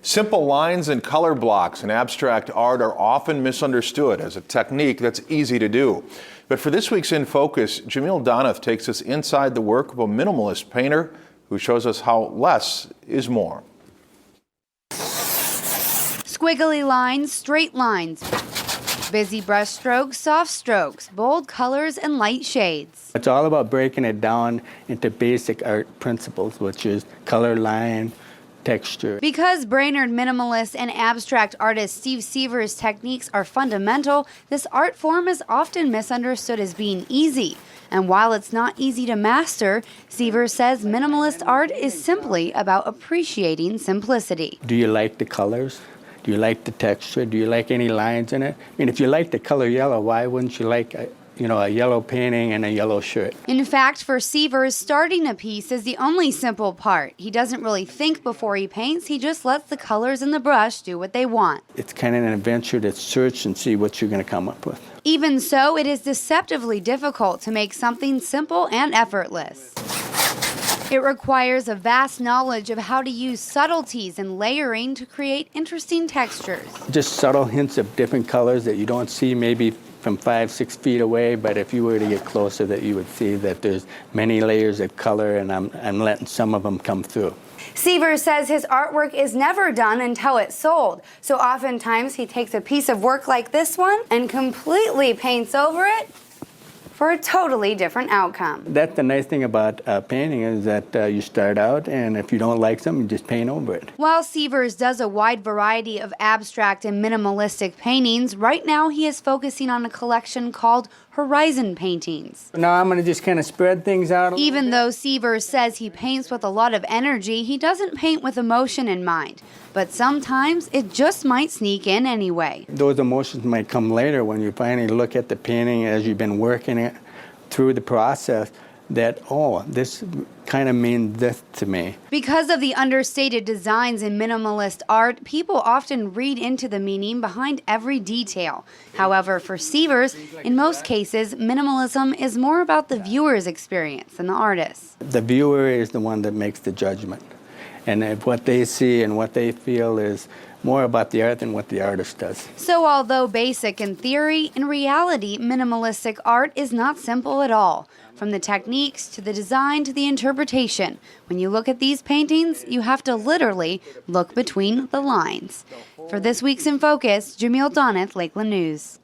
Simple lines and color blocks in abstract art are often misunderstood as a technique that's easy to do. But for this week's In Focus, Jamil Donath takes us inside the work of a minimalist painter who shows us how less is more. Squiggly lines, straight lines, busy brush strokes, soft strokes, bold colors, and light shades. It's all about breaking it down into basic art principles, which is color, line, texture. Because Brainerd minimalist and abstract artist Steve Seevers' techniques are fundamental, this art form is often misunderstood as being easy. And while it's not easy to master, Seevers says minimalist art is simply about appreciating simplicity. Do you like the colors? Do you like the texture? Do you like any lines in it? I mean, if you like the color yellow, why wouldn't you like a yellow painting and a yellow shirt? In fact, for Seevers, starting a piece is the only simple part. He doesn't really think before he paints. He just lets the colors and the brush do what they want. It's kind of an adventure to search and see what you're going to come up with. Even so, it is deceptively difficult to make something simple and effortless. It requires a vast knowledge of how to use subtleties and layering to create interesting textures. Just subtle hints of different colors that you don't see maybe from 5-6 feet away, but if you were to get closer, that you would see that there's many layers of color, and I'm letting some of them come through. Seevers says his artwork is never done until it's sold. So oftentimes he takes a piece of work like this one and completely paints over it for a totally different outcome. That's the nice thing about painting is that you start out, and if you don't like something, you just paint over it. While Seevers does a wide variety of abstract and minimalistic paintings, right now he is focusing on a collection called Horizon Paintings. Now I'm going to just kind of spread things out. Even though Seevers says he paints with a lot of energy, he doesn't paint with emotion in mind. But sometimes it just might sneak in anyway. Those emotions might come later when you finally look at the painting as you've been working it through the process, that, oh, this kind of means this to me. Because of the understated designs in minimalist art, people often read into the meaning behind every detail. However, for Seevers, in most cases, minimalism is more about the viewer's experience than the artist's. The viewer is the one that makes the judgment. And if what they see and what they feel is more about the art than what the artist does. So although basic in theory, in reality, minimalistic art is not simple at all. From the techniques to the design to the interpretation, when you look at these paintings, you have to literally look between the lines. For this week's In Focus, Jamil Donath, Lakeland News.